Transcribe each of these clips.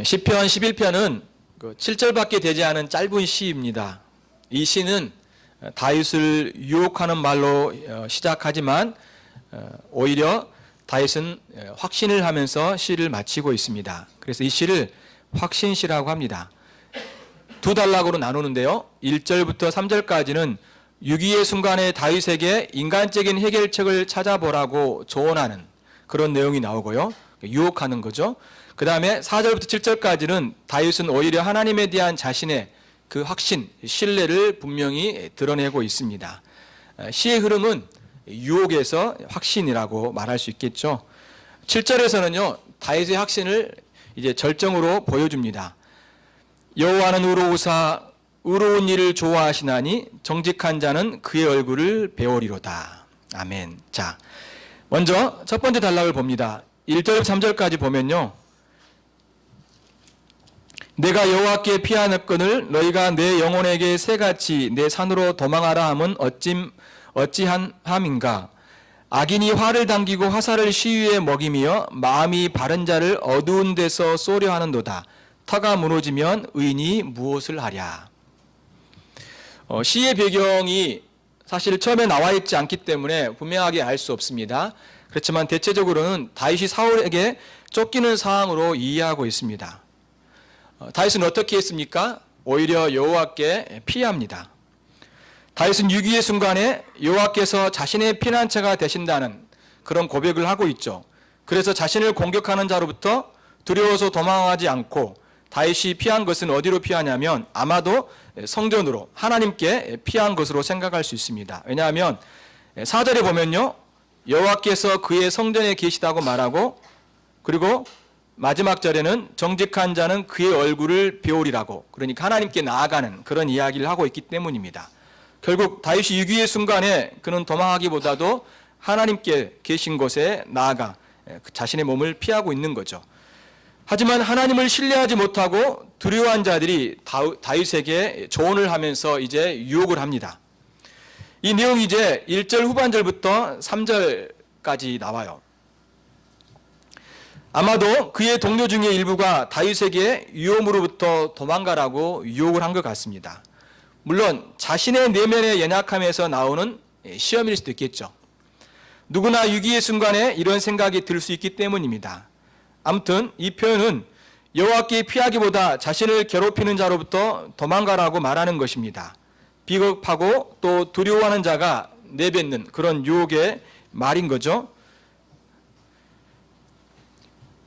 시편 11편은 7절밖에 되지 않은 짧은 시입니다. 이 시는 다윗을 유혹하는 말로 시작하지만 오히려 다윗은 확신을 하면서 시를 마치고 있습니다. 그래서 이 시를 확신시라고 합니다. 두 단락으로 나누는데요. 1절부터 3절까지는 위기의 순간에 다윗에게 인간적인 해결책을 찾아보라고 조언하는 그런 내용이 나오고요. 유혹하는 거죠. 그 다음에 4절부터 7절까지는 다윗은 오히려 하나님에 대한 자신의 그 확신, 신뢰를 분명히 드러내고 있습니다. 시의 흐름은 유혹에서 확신이라고 말할 수 있겠죠. 7절에서는요, 다윗의 확신을 이제 절정으로 보여줍니다. 여호와는 의로우사 의로운 일을 좋아하시나니 정직한 자는 그의 얼굴을 배우리로다. 아멘. 자, 먼저 첫 번째 단락을 봅니다. 1절부터 3절까지 보면요, 내가 여호와께 피하였거늘 너희가 내 영혼에게 새같이 내 산으로 도망하라 함은 어찌함인가. 악인이 활을 당기고 화살을 시위에 먹이며 마음이 바른 자를 어두운 데서 쏘려 하는도다. 터가 무너지면 의인이 무엇을 하랴. 시의 배경이 사실 처음에 나와 있지 않기 때문에 분명하게 알 수 없습니다. 그렇지만 대체적으로는 다윗이 사울에게 쫓기는 상황으로 이해하고 있습니다. 다윗은 어떻게 했습니까? 오히려 여호와께 피합니다. 다윗은 위기의 순간에 여호와께서 자신의 피난처가 되신다는 그런 고백을 하고 있죠. 그래서 자신을 공격하는 자로부터 두려워서 도망하지 않고 다윗이 피한 것은 어디로 피하냐면 아마도 성전으로, 하나님께 피한 것으로 생각할 수 있습니다. 왜냐하면 4절에 보면요, 여호와께서 그의 성전에 계시다고 말하고, 그리고 마지막 절에는 정직한 자는 그의 얼굴을 배우리라고, 그러니까 하나님께 나아가는 그런 이야기를 하고 있기 때문입니다. 결국 다윗이 위기의 순간에 그는 도망하기보다도 하나님께 계신 곳에 나아가 자신의 몸을 피하고 있는 거죠. 하지만 하나님을 신뢰하지 못하고 두려워한 자들이 다윗에게 조언을 하면서 이제 유혹을 합니다. 이 내용이 이제 1절 후반절부터 3절까지 나와요. 아마도 그의 동료 중에 일부가 다윗에게 위험으로부터 도망가라고 유혹을 한 것 같습니다. 물론 자신의 내면의 연약함에서 나오는 시험일 수도 있겠죠. 누구나 위기의 순간에 이런 생각이 들 수 있기 때문입니다. 아무튼 이 표현은 여호와께 피하기보다 자신을 괴롭히는 자로부터 도망가라고 말하는 것입니다. 비겁하고 또 두려워하는 자가 내뱉는 그런 유혹의 말인 거죠.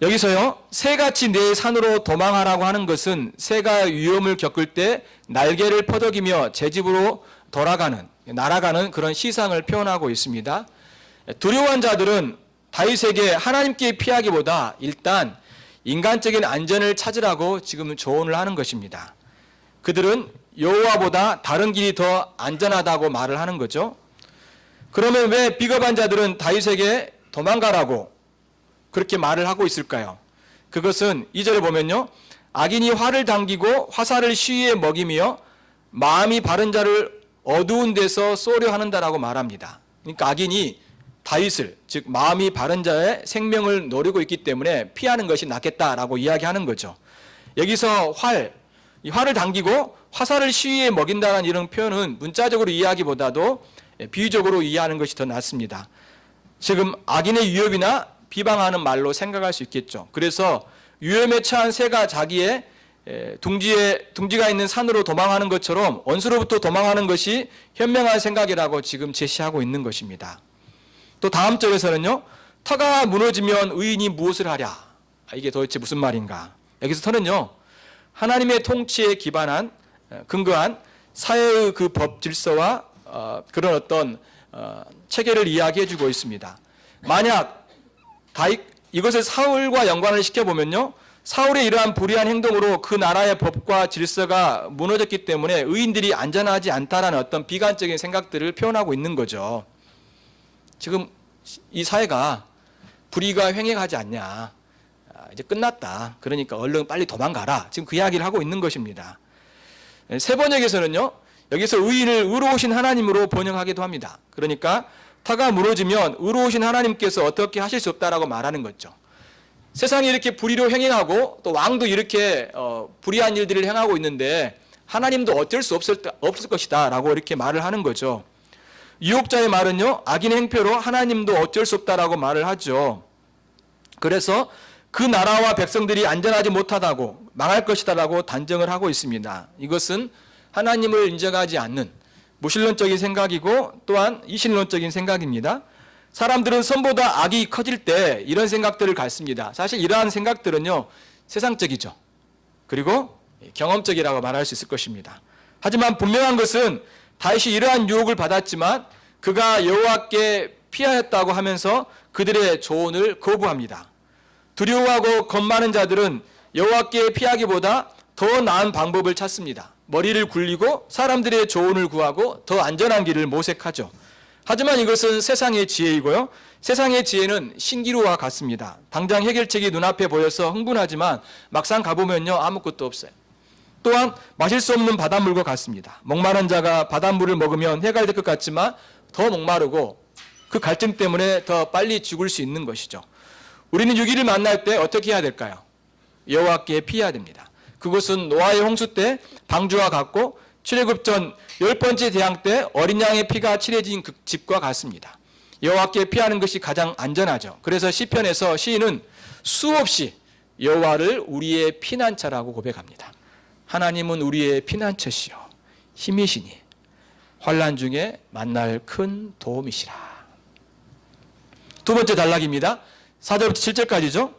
여기서요, 새같이 내 산으로 도망하라고 하는 것은 새가 위험을 겪을 때 날개를 퍼덕이며 제 집으로 날아가는 그런 시상을 표현하고 있습니다. 두려워한 자들은 다윗에게 하나님께 피하기보다 일단 인간적인 안전을 찾으라고 지금 조언을 하는 것입니다. 그들은 여호와보다 다른 길이 더 안전하다고 말을 하는 거죠. 그러면 왜 비겁한 자들은 다윗에게 도망가라고 그렇게 말을 하고 있을까요? 그것은 2절에 보면요, 악인이 활을 당기고 화살을 시위에 먹이며 마음이 바른 자를 어두운 데서 쏘려 하는다라고 말합니다. 그러니까 악인이 다윗을, 즉 마음이 바른 자의 생명을 노리고 있기 때문에 피하는 것이 낫겠다라고 이야기하는 거죠. 여기서 활을 당기고 화살을 시위에 먹인다는 이런 표현은 문자적으로 이해하기보다도 비유적으로 이해하는 것이 더 낫습니다. 지금 악인의 위협이나 비방하는 말로 생각할 수 있겠죠. 그래서 위험에 처한 새가 자기의 둥지가 있는 산으로 도망하는 것처럼 원수로부터 도망하는 것이 현명한 생각이라고 지금 제시하고 있는 것입니다. 또 다음 절에서는요, 터가 무너지면 의인이 무엇을 하랴. 이게 도대체 무슨 말인가. 여기서 터는요, 하나님의 통치에 근거한 사회의 그 법 질서와 그런 어떤 체계를 이야기해 주고 있습니다. 만약 이것을 사울과 연관을 시켜보면요, 사울의 이러한 불의한 행동으로 그 나라의 법과 질서가 무너졌기 때문에 의인들이 안전하지 않다라는 어떤 비관적인 생각들을 표현하고 있는 거죠. 지금 이 사회가 불의가 횡행하지 않냐, 이제 끝났다, 그러니까 얼른 빨리 도망가라, 지금 그 이야기를 하고 있는 것입니다. 세 번역에서는요, 여기서 의인을 의로우신 하나님으로 번역하기도 합니다. 그러니까 터가 무너지면 의로우신 하나님께서 어떻게 하실 수 없다라고 말하는 거죠. 세상이 이렇게 불의로 행행하고 또 왕도 이렇게 불의한 일들을 행하고 있는데 하나님도 어쩔 수 없을 것이다 라고 이렇게 말을 하는 거죠. 유혹자의 말은요, 악인의 행표로 하나님도 어쩔 수 없다라고 말을 하죠. 그래서 그 나라와 백성들이 안전하지 못하다고 망할 것이다라고 단정을 하고 있습니다. 이것은 하나님을 인정하지 않는 무신론적인 생각이고 또한 이신론적인 생각입니다. 사람들은 선보다 악이 커질 때 이런 생각들을 갖습니다. 사실 이러한 생각들은요, 세상적이죠. 그리고 경험적이라고 말할 수 있을 것입니다. 하지만 분명한 것은 다윗이 이러한 유혹을 받았지만 그가 여호와께 피하였다고 하면서 그들의 조언을 거부합니다. 두려워하고 겁 많은 자들은 여호와께 피하기보다 더 나은 방법을 찾습니다. 머리를 굴리고 사람들의 조언을 구하고 더 안전한 길을 모색하죠. 하지만 이것은 세상의 지혜이고요. 세상의 지혜는 신기루와 같습니다. 당장 해결책이 눈앞에 보여서 흥분하지만 막상 가보면요, 아무것도 없어요. 또한 마실 수 없는 바닷물과 같습니다. 목마른 자가 바닷물을 먹으면 해가 될 것 같지만 더 목마르고 그 갈증 때문에 더 빨리 죽을 수 있는 것이죠. 우리는 유기를 만날 때 어떻게 해야 될까요? 여호와께 피해야 됩니다. 그것은 노아의 홍수 때 방주와 같고 출애굽 전 10번째 대항 때 어린 양의 피가 칠해진 그 집과 같습니다. 여호와께 피하는 것이 가장 안전하죠. 그래서 시편에서 시인은 수없이 여호와를 우리의 피난처라고 고백합니다. 하나님은 우리의 피난처시요 힘이시니 환난 중에 만날 큰 도움이시라. 두 번째 단락입니다. 4절부터 7절까지죠.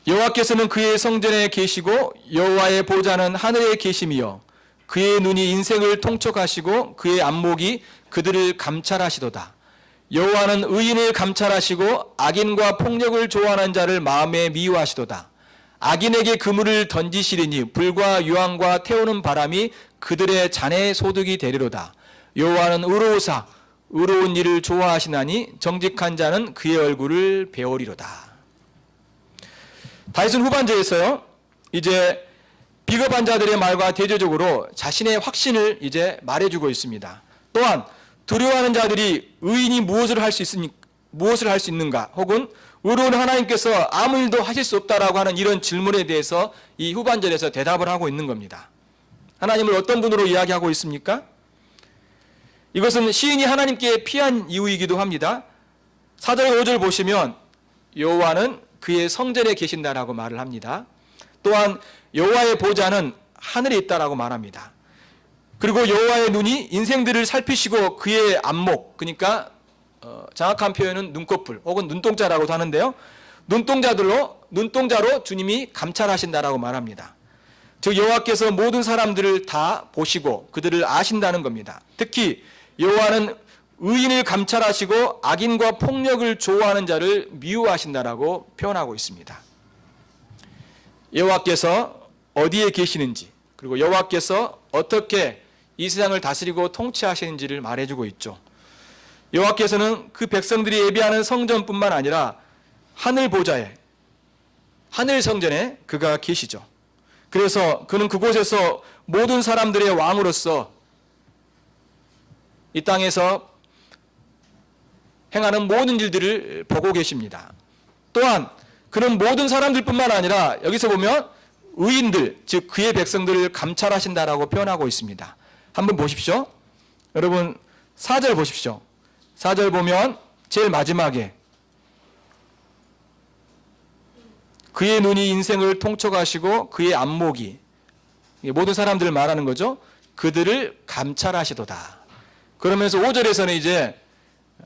여호와께서는 그의 성전에 계시고 여호와의 보좌는 하늘에 계심이요 그의 눈이 인생을 통촉하시고 그의 안목이 그들을 감찰하시도다. 여호와는 의인을 감찰하시고 악인과 폭력을 좋아하는 자를 마음에 미워하시도다. 악인에게 그물을 던지시리니 불과 유황과 태우는 바람이 그들의 잔의 소득이 되리로다. 여호와는 의로우사 의로운 일을 좋아하시나니 정직한 자는 그의 얼굴을 배우리로다. 다윗은 후반절에서요, 이제 비겁한 자들의 말과 대조적으로 자신의 확신을 이제 말해주고 있습니다. 또한 두려워하는 자들이 의인이 무엇을 할 수 있는가, 혹은 의로운 하나님께서 아무 일도 하실 수 없다라고 하는 이런 질문에 대해서 이 후반절에서 대답을 하고 있는 겁니다. 하나님을 어떤 분으로 이야기하고 있습니까? 이것은 시인이 하나님께 피한 이유이기도 합니다. 4절 5절 보시면 여호와는 그의 성전에 계신다라고 말을 합니다. 또한 여호와의 보좌는 하늘에 있다라고 말합니다. 그리고 여호와의 눈이 인생들을 살피시고 그의 안목, 그러니까 정확한 표현은 눈꺼풀 혹은 눈동자라고도 하는데요. 눈동자로 주님이 감찰하신다라고 말합니다. 즉 여호와께서 모든 사람들을 다 보시고 그들을 아신다는 겁니다. 특히 여호와는 의인을 감찰하시고 악인과 폭력을 좋아하는 자를 미워하신다라고 표현하고 있습니다. 여호와께서 어디에 계시는지, 그리고 여호와께서 어떻게 이 세상을 다스리고 통치하시는지를 말해주고 있죠. 여호와께서는 그 백성들이 예배하는 성전뿐만 아니라 하늘 보좌에, 하늘 성전에 그가 계시죠. 그래서 그는 그곳에서 모든 사람들의 왕으로서 이 땅에서 행하는 모든 일들을 보고 계십니다. 또한 그는 모든 사람들뿐만 아니라 여기서 보면 의인들, 즉 그의 백성들을 감찰하신다라고 표현하고 있습니다. 한번 보십시오. 여러분 4절 보십시오. 4절 보면 제일 마지막에 그의 눈이 인생을 통촉하시고 그의 안목이, 모든 사람들을 말하는 거죠. 그들을 감찰하시도다. 그러면서 5절에서는 이제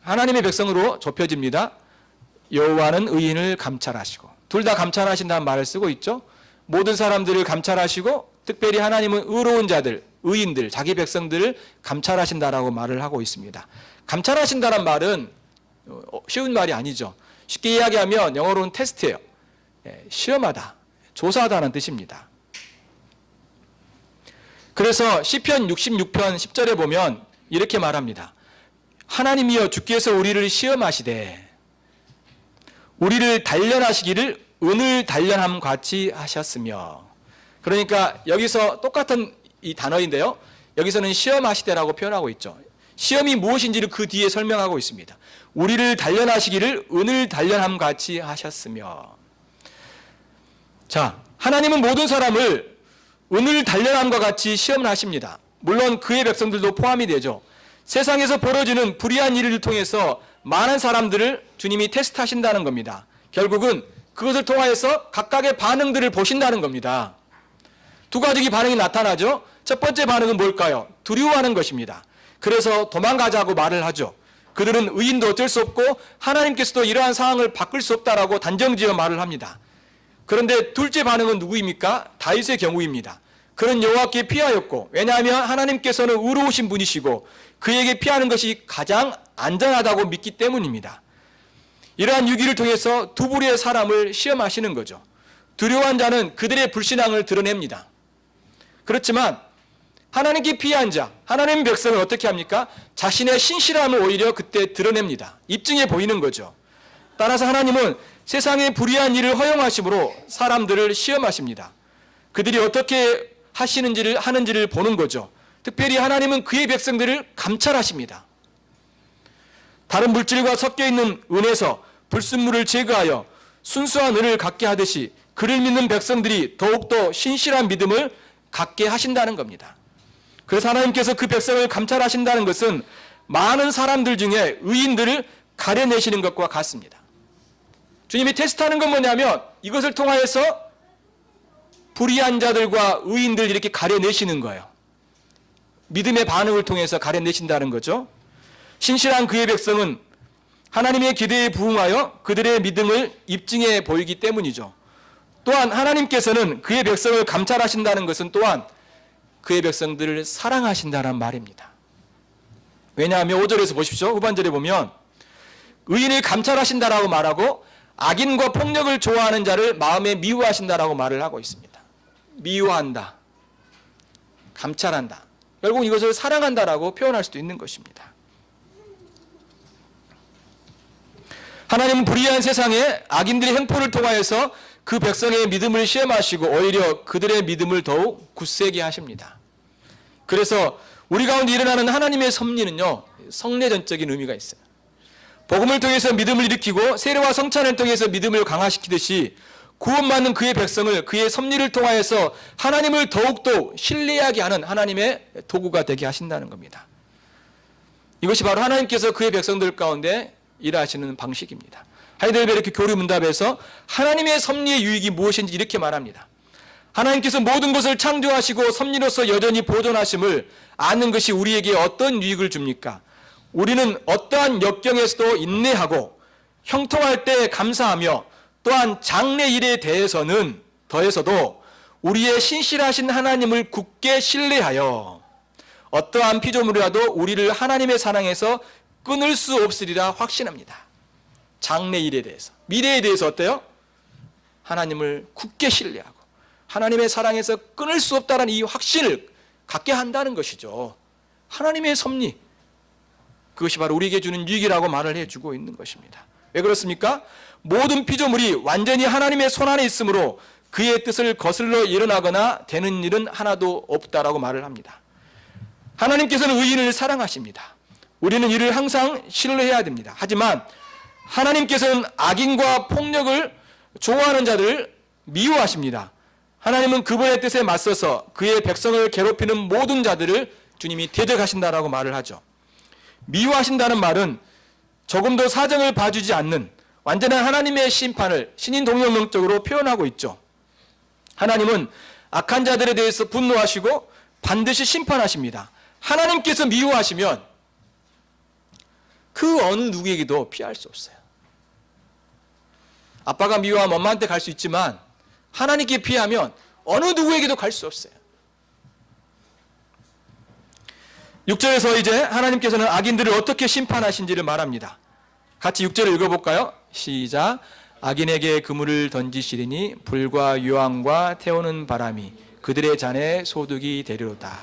하나님의 백성으로 좁혀집니다. 여호와는 의인을 감찰하시고, 둘 다 감찰하신다는 말을 쓰고 있죠. 모든 사람들을 감찰하시고 특별히 하나님은 의로운 자들, 의인들, 자기 백성들을 감찰하신다라고 말을 하고 있습니다. 감찰하신다는 말은 쉬운 말이 아니죠. 쉽게 이야기하면 영어로는 테스트예요. 시험하다, 조사하다는 뜻입니다. 그래서 시편 66편 10절에 보면 이렇게 말합니다. 하나님이여 주께서 우리를 시험하시되 우리를 단련하시기를 은을 단련함 같이 하셨으며. 그러니까 여기서 똑같은 이 단어인데요, 여기서는 시험하시되라고 표현하고 있죠. 시험이 무엇인지를 그 뒤에 설명하고 있습니다. 우리를 단련하시기를 은을 단련함 같이 하셨으며. 자, 하나님은 모든 사람을 은을 단련함과 같이 시험을 하십니다. 물론 그의 백성들도 포함이 되죠. 세상에서 벌어지는 불의한 일을 통해서 많은 사람들을 주님이 테스트하신다는 겁니다. 결국은 그것을 통하여서 각각의 반응들을 보신다는 겁니다. 두 가지 반응이 나타나죠. 첫 번째 반응은 뭘까요? 두려워하는 것입니다. 그래서 도망가자고 말을 하죠. 그들은 의인도 어쩔 수 없고 하나님께서도 이러한 상황을 바꿀 수 없다라고 단정지어 말을 합니다. 그런데 둘째 반응은 누구입니까? 다윗의 경우입니다. 그는 여호와께 피하였고, 왜냐하면 하나님께서는 의로우신 분이시고 그에게 피하는 것이 가장 안전하다고 믿기 때문입니다. 이러한 위기를 통해서 두 부류의 사람을 시험하시는 거죠. 두려워한 자는 그들의 불신앙을 드러냅니다. 그렇지만 하나님께 피한 자, 하나님 백성은 어떻게 합니까? 자신의 신실함을 오히려 그때 드러냅니다. 입증해 보이는 거죠. 따라서 하나님은 세상의 불의한 일을 허용하심으로 사람들을 시험하십니다. 그들이 어떻게 하는지를 보는 거죠. 특별히 하나님은 그의 백성들을 감찰하십니다. 다른 물질과 섞여 있는 은에서 불순물을 제거하여 순수한 은을 갖게 하듯이 그를 믿는 백성들이 더욱더 신실한 믿음을 갖게 하신다는 겁니다. 그래서 하나님께서 그 백성을 감찰하신다는 것은 많은 사람들 중에 의인들을 가려내시는 것과 같습니다. 주님이 테스트하는 건 뭐냐면 이것을 통하여서 불의한 자들과 의인들 이렇게 가려내시는 거예요. 믿음의 반응을 통해서 가려내신다는 거죠. 신실한 그의 백성은 하나님의 기대에 부응하여 그들의 믿음을 입증해 보이기 때문이죠. 또한 하나님께서는 그의 백성을 감찰하신다는 것은 또한 그의 백성들을 사랑하신다는 말입니다. 왜냐하면 5절에서 보십시오. 후반절에 보면 의인을 감찰하신다라고 말하고 악인과 폭력을 좋아하는 자를 마음에 미워하신다라고 말을 하고 있습니다. 미워한다, 감찰한다. 결국 이것을 사랑한다라고 표현할 수도 있는 것입니다. 하나님은 불의한 세상에 악인들의 행포를 통하여서 그 백성의 믿음을 시험하시고 오히려 그들의 믿음을 더욱 굳세게 하십니다. 그래서 우리 가운데 일어나는 하나님의 섭리는요, 성례전적인 의미가 있어요. 복음을 통해서 믿음을 일으키고 세례와 성찬을 통해서 믿음을 강화시키듯이 구원받는 그의 백성을 그의 섭리를 통하여서 하나님을 더욱더 신뢰하게 하는 하나님의 도구가 되게 하신다는 겁니다. 이것이 바로 하나님께서 그의 백성들 가운데 일하시는 방식입니다. 하이델베르크 교리문답에서 하나님의 섭리의 유익이 무엇인지 이렇게 말합니다. 하나님께서 모든 것을 창조하시고 섭리로서 여전히 보존하심을 아는 것이 우리에게 어떤 유익을 줍니까? 우리는 어떠한 역경에서도 인내하고 형통할 때 감사하며 또한 장래일에 대해서는 더해서도 우리의 신실하신 하나님을 굳게 신뢰하여 어떠한 피조물이라도 우리를 하나님의 사랑에서 끊을 수 없으리라 확신합니다. 장래일에 대해서, 미래에 대해서 어때요? 하나님을 굳게 신뢰하고 하나님의 사랑에서 끊을 수 없다는 이 확신을 갖게 한다는 것이죠. 하나님의 섭리, 그것이 바로 우리에게 주는 유익이라고 말을 해주고 있는 것입니다. 왜 그렇습니까? 모든 피조물이 완전히 하나님의 손안에 있으므로 그의 뜻을 거슬러 일어나거나 되는 일은 하나도 없다라고 말을 합니다. 하나님께서는 의인을 사랑하십니다. 우리는 이를 항상 신뢰해야 됩니다. 하지만 하나님께서는 악인과 폭력을 좋아하는 자들을 미워하십니다. 하나님은 그분의 뜻에 맞서서 그의 백성을 괴롭히는 모든 자들을 주님이 대적하신다라고 말을 하죠. 미워하신다는 말은 조금도 사정을 봐주지 않는 완전한 하나님의 심판을 신인동명령적으로 표현하고 있죠. 하나님은 악한 자들에 대해서 분노하시고 반드시 심판하십니다. 하나님께서 미워하시면 그 어느 누구에게도 피할 수 없어요. 아빠가 미워하면 엄마한테 갈 수 있지만 하나님께 피하면 어느 누구에게도 갈 수 없어요. 6절에서 이제 하나님께서는 악인들을 어떻게 심판하신지를 말합니다. 같이 6절을 읽어볼까요? 시작. 악인에게 그물을 던지시리니 불과 유황과 태우는 바람이 그들의 잔에 소득이 되리로다.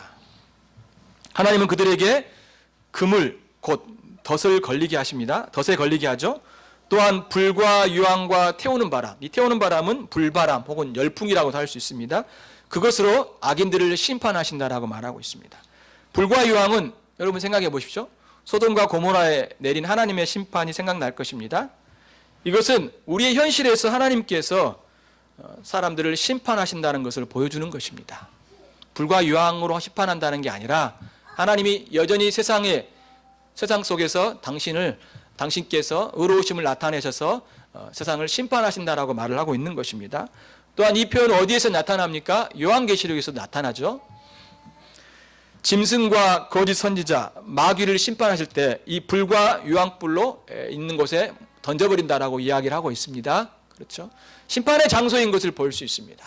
하나님은 그들에게 그물, 곧 덫을 걸리게 하십니다. 덫에 걸리게 하죠. 또한 불과 유황과 태우는 바람, 이 태우는 바람은 불바람 혹은 열풍이라고도 할 수 있습니다. 그것으로 악인들을 심판하신다라고 말하고 있습니다. 불과 유황은 여러분 생각해 보십시오. 소돔과 고모라에 내린 하나님의 심판이 생각날 것입니다. 이것은 우리의 현실에서 하나님께서 사람들을 심판하신다는 것을 보여주는 것입니다. 불과 유황으로 심판한다는 게 아니라 하나님이 여전히 세상 속에서 당신께서 의로우심을 나타내셔서 세상을 심판하신다라고 말을 하고 있는 것입니다. 또한 이 표현은 어디에서 나타납니까? 요한계시록에서 나타나죠. 짐승과 거짓 선지자, 마귀를 심판하실 때 이 불과 유황불로 있는 곳에 던져버린다라고 이야기를 하고 있습니다. 그렇죠? 심판의 장소인 것을 볼 수 있습니다.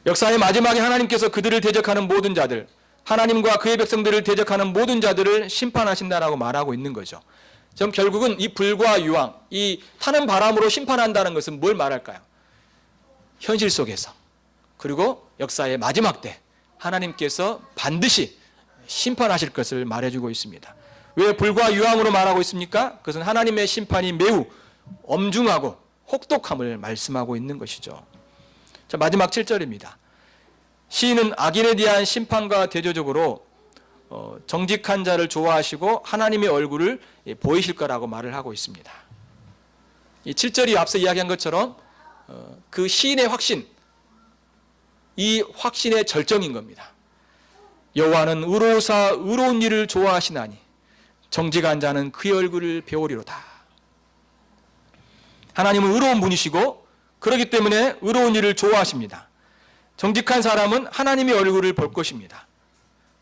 역사의 마지막에 하나님께서 그들을 대적하는 모든 자들, 하나님과 그의 백성들을 대적하는 모든 자들을 심판하신다라고 말하고 있는 거죠. 그럼 결국은 이 불과 유황, 이 타는 바람으로 심판한다는 것은 뭘 말할까요? 현실 속에서, 그리고 역사의 마지막 때 하나님께서 반드시 심판하실 것을 말해주고 있습니다. 왜 불과 유황으로 말하고 있습니까? 그것은 하나님의 심판이 매우 엄중하고 혹독함을 말씀하고 있는 것이죠. 자, 마지막 7절입니다. 시인은 악인에 대한 심판과 대조적으로 정직한 자를 좋아하시고 하나님의 얼굴을 보이실 거라고 말을 하고 있습니다. 이 7절이 앞서 이야기한 것처럼 그 시인의 확신, 이 확신의 절정인 겁니다. 여호와는 의로우사 의로운 일을 좋아하시나니 정직한 자는 그의 얼굴을 배우리로다. 하나님은 의로운 분이시고 그렇기 때문에 의로운 일을 좋아하십니다. 정직한 사람은 하나님의 얼굴을 볼 것입니다.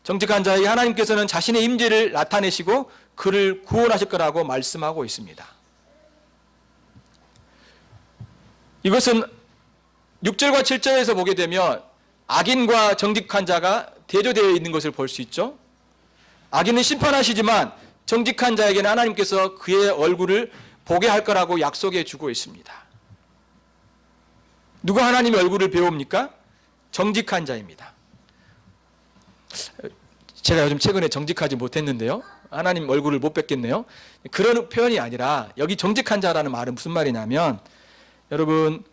정직한 자에게 하나님께서는 자신의 임재를 나타내시고 그를 구원하실 거라고 말씀하고 있습니다. 이것은 6절과 7절에서 보게 되면 악인과 정직한 자가 대조되어 있는 것을 볼 수 있죠. 악인은 심판하시지만 정직한 자에게는 하나님께서 그의 얼굴을 보게 할 거라고 약속해 주고 있습니다. 누가 하나님의 얼굴을 배웁니까? 정직한 자입니다. 제가 요즘 최근에 정직하지 못했는데요. 하나님 얼굴을 못 뵙겠네요. 그런 표현이 아니라 여기 정직한 자라는 말은 무슨 말이냐면 여러분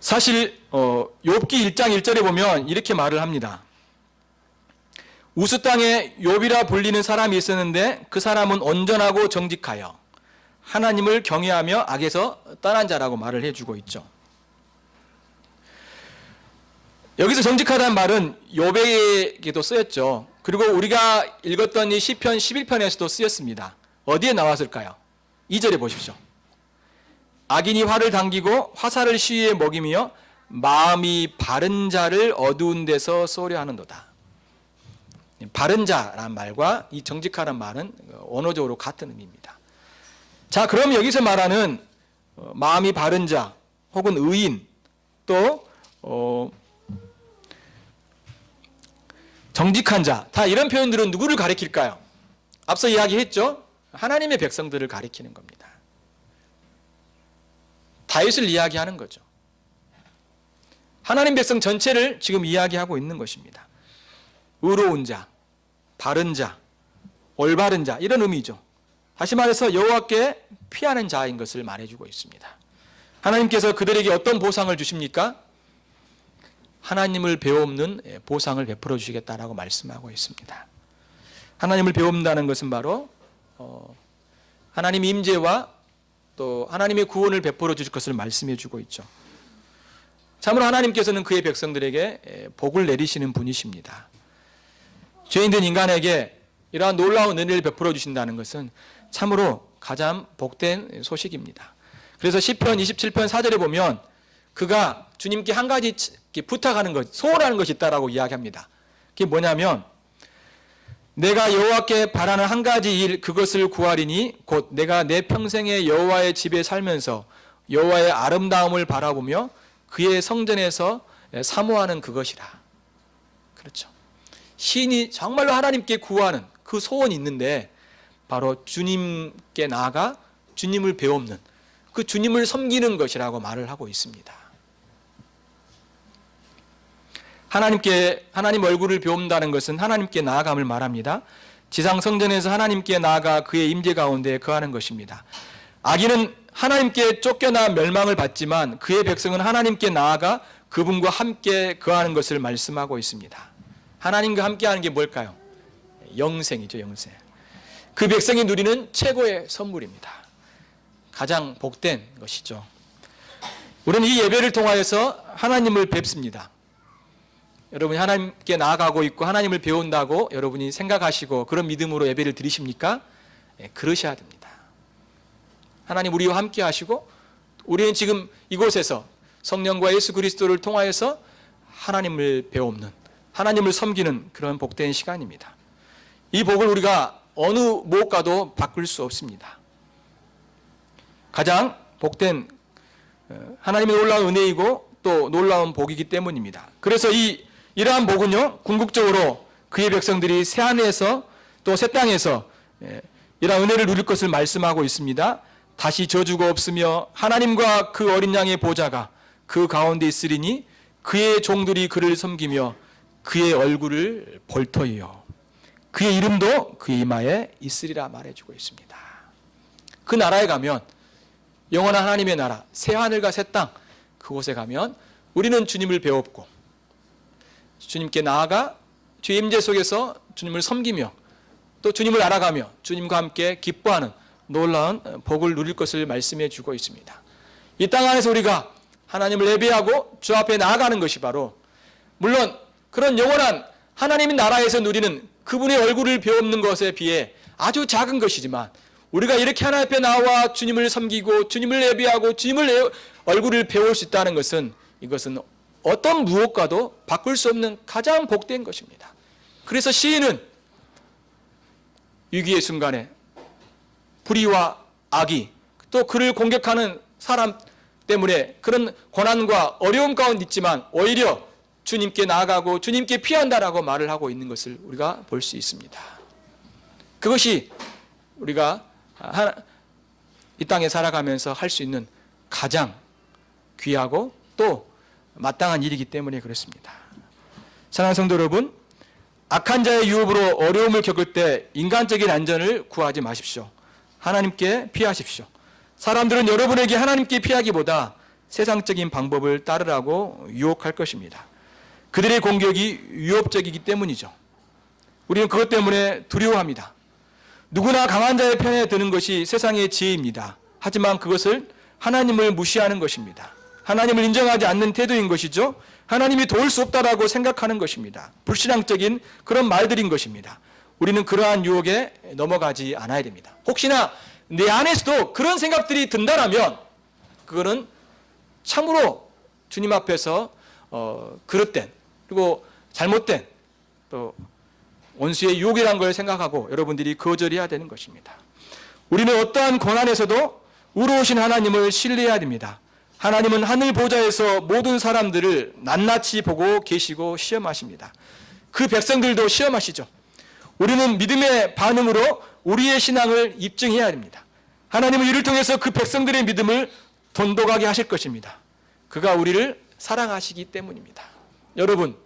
사실 욥기 1장 1절에 보면 이렇게 말을 합니다. 우스 땅에 욥이라 불리는 사람이 있었는데 그 사람은 온전하고 정직하여 하나님을 경외하며 악에서 떠난 자라고 말을 해주고 있죠. 여기서 정직하다는 말은 욥에게도 쓰였죠. 그리고 우리가 읽었던 이 시편 11편에서도 쓰였습니다. 어디에 나왔을까요? 2절에 보십시오. 악인이 활을 당기고 화살을 시위에 먹이며 마음이 바른 자를 어두운 데서 쏘려 하는도다. 바른 자란 말과 이 정직하란 말은 언어적으로 같은 의미입니다. 자, 그럼 여기서 말하는 마음이 바른 자 혹은 의인 또 정직한 자, 다 이런 표현들은 누구를 가리킬까요? 앞서 이야기했죠. 하나님의 백성들을 가리키는 겁니다. 다윗을 이야기하는 거죠. 하나님 백성 전체를 지금 이야기하고 있는 것입니다. 의로운 자, 바른 자, 올바른 자 이런 의미죠. 다시 말해서 여호와께 피하는 자인 것을 말해주고 있습니다. 하나님께서 그들에게 어떤 보상을 주십니까? 하나님을 배움는 보상을 베풀어 주시겠다라고 말씀하고 있습니다. 하나님을 배운다는 것은 바로 하나님의 임재와 또 하나님의 구원을 베풀어 주실 것을 말씀해 주고 있죠. 참으로 하나님께서는 그의 백성들에게 복을 내리시는 분이십니다. 죄인된 인간에게 이러한 놀라운 은혜를 베풀어 주신다는 것은 참으로 가장 복된 소식입니다. 그래서 시편 27편 4절에 보면 그가 주님께 한 가지 부탁하는 것, 소원하는 것이 있다라고 이야기합니다. 그게 뭐냐면 내가 여호와께 바라는 한 가지 일 그것을 구하리니 곧 내가 내 평생에 여호와의 집에 살면서 여호와의 아름다움을 바라보며 그의 성전에서 사모하는 그것이라. 그렇죠. 시인이 정말로 하나님께 구하는 그 소원이 있는데 바로 주님께 나아가 주님을 배웁는 그 주님을 섬기는 것이라고 말을 하고 있습니다. 하나님 얼굴을 배운다는 것은 하나님께 나아감을 말합니다. 지상 성전에서 하나님께 나아가 그의 임재 가운데 거하는 것입니다. 악인은 하나님께 쫓겨나 멸망을 받지만 그의 백성은 하나님께 나아가 그분과 함께 거하는 것을 말씀하고 있습니다. 하나님과 함께하는 게 뭘까요? 영생이죠, 영생. 그 백성이 누리는 최고의 선물입니다. 가장 복된 것이죠. 우리는 이 예배를 통하여서 하나님을 뵙습니다. 여러분이 하나님께 나아가고 있고 하나님을 배운다고 여러분이 생각하시고 그런 믿음으로 예배를 드리십니까? 네, 그러셔야 됩니다. 하나님 우리와 함께 하시고 우리는 지금 이곳에서 성령과 예수 그리스도를 통하여서 하나님을 배우는, 하나님을 섬기는 그런 복된 시간입니다. 이 복을 우리가 어느 무엇과도 바꿀 수 없습니다. 가장 복된 하나님의 놀라운 은혜이고 또 놀라운 복이기 때문입니다. 그래서 이러한 복은요, 궁극적으로 그의 백성들이 새 하늘에서 또 새 땅에서 이러한 은혜를 누릴 것을 말씀하고 있습니다. 다시 저주가 없으며 하나님과 그 어린 양의 보좌가 그 가운데 있으리니 그의 종들이 그를 섬기며 그의 얼굴을 볼 터이요 그의 이름도 그의 이마에 있으리라 말해주고 있습니다. 그 나라에 가면 영원한 하나님의 나라, 새 하늘과 새 땅, 그곳에 가면 우리는 주님을 배웠고 주님께 나아가 주의 임재 속에서 주님을 섬기며 또 주님을 알아가며 주님과 함께 기뻐하는 놀라운 복을 누릴 것을 말씀해 주고 있습니다. 이 땅 안에서 우리가 하나님을 예배하고 주 앞에 나아가는 것이 바로 물론 그런 영원한 하나님의 나라에서 누리는 그분의 얼굴을 배우는 것에 비해 아주 작은 것이지만 우리가 이렇게 하나님 앞에 나와 주님을 섬기고 주님을 예배하고 주님을 얼굴을 배울 수 있다는 것은 이것은 어떤 무엇과도 바꿀 수 없는 가장 복된 것입니다. 그래서 시인은 위기의 순간에 불의와 악이 또 그를 공격하는 사람 때문에 그런 고난과 어려움 가운데 있지만 오히려 주님께 나아가고 주님께 피한다라고 말을 하고 있는 것을 우리가 볼 수 있습니다. 그것이 우리가 이 땅에 살아가면서 할 수 있는 가장 귀하고 또 마땅한 일이기 때문에 그렇습니다. 사랑하는 성도 여러분, 악한 자의 유혹으로 어려움을 겪을 때 인간적인 안전을 구하지 마십시오. 하나님께 피하십시오. 사람들은 여러분에게 하나님께 피하기보다 세상적인 방법을 따르라고 유혹할 것입니다. 그들의 공격이 위협적이기 때문이죠. 우리는 그것 때문에 두려워합니다. 누구나 강한 자의 편에 드는 것이 세상의 지혜입니다. 하지만 그것을 하나님을 무시하는 것입니다. 하나님을 인정하지 않는 태도인 것이죠. 하나님이 도울 수 없다라고 생각하는 것입니다. 불신앙적인 그런 말들인 것입니다. 우리는 그러한 유혹에 넘어가지 않아야 됩니다. 혹시나 내 안에서도 그런 생각들이 든다라면 그거는 참으로 주님 앞에서 그릇된 그리고 잘못된 또 원수의 유혹이라는 걸 생각하고 여러분들이 거절해야 되는 것입니다. 우리는 어떠한 고난에서도 의로우신 하나님을 신뢰해야 됩니다. 하나님은 하늘 보좌에서 모든 사람들을 낱낱이 보고 계시고 시험하십니다. 그 백성들도 시험하시죠. 우리는 믿음의 반응으로 우리의 신앙을 입증해야 됩니다. 하나님은 이를 통해서 그 백성들의 믿음을 돈독하게 하실 것입니다. 그가 우리를 사랑하시기 때문입니다. 여러분,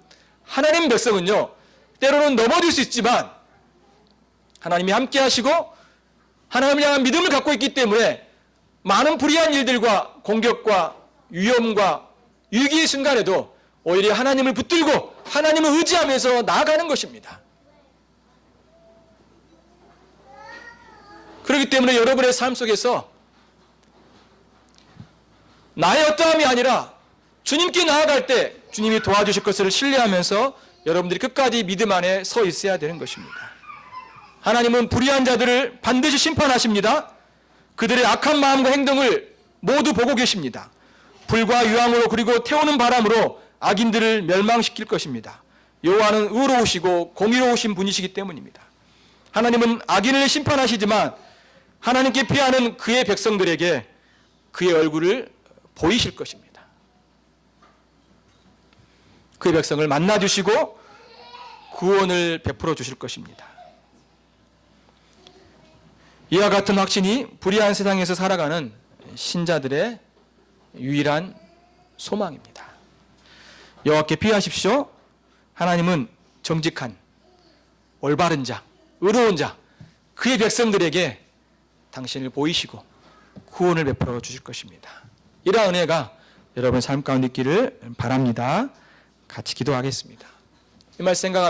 하나님 백성은요, 때로는 넘어질 수 있지만 하나님이 함께 하시고 하나님을 향한 믿음을 갖고 있기 때문에 많은 불의한 일들과 공격과 위험과 위기의 순간에도 오히려 하나님을 붙들고 하나님을 의지하면서 나아가는 것입니다. 그렇기 때문에 여러분의 삶 속에서 나의 어떠함이 아니라 주님께 나아갈 때 주님이 도와주실 것을 신뢰하면서 여러분들이 끝까지 믿음 안에 서 있어야 되는 것입니다. 하나님은 불의한 자들을 반드시 심판하십니다. 그들의 악한 마음과 행동을 모두 보고 계십니다. 불과 유황으로 그리고 태우는 바람으로 악인들을 멸망시킬 것입니다. 여호와는 의로우시고 공의로우신 분이시기 때문입니다. 하나님은 악인을 심판하시지만 하나님께 피하는 그의 백성들에게 그의 얼굴을 보이실 것입니다. 그의 백성을 만나주시고 구원을 베풀어 주실 것입니다. 이와 같은 확신이 불의한 세상에서 살아가는 신자들의 유일한 소망입니다. 여호와께 피하십시오. 하나님은 정직한 올바른 자, 의로운 자, 그의 백성들에게 당신을 보이시고 구원을 베풀어 주실 것입니다. 이러한 은혜가 여러분 삶 가운데 있기를 바랍니다. 같이 기도하겠습니다. 이 말 생각하면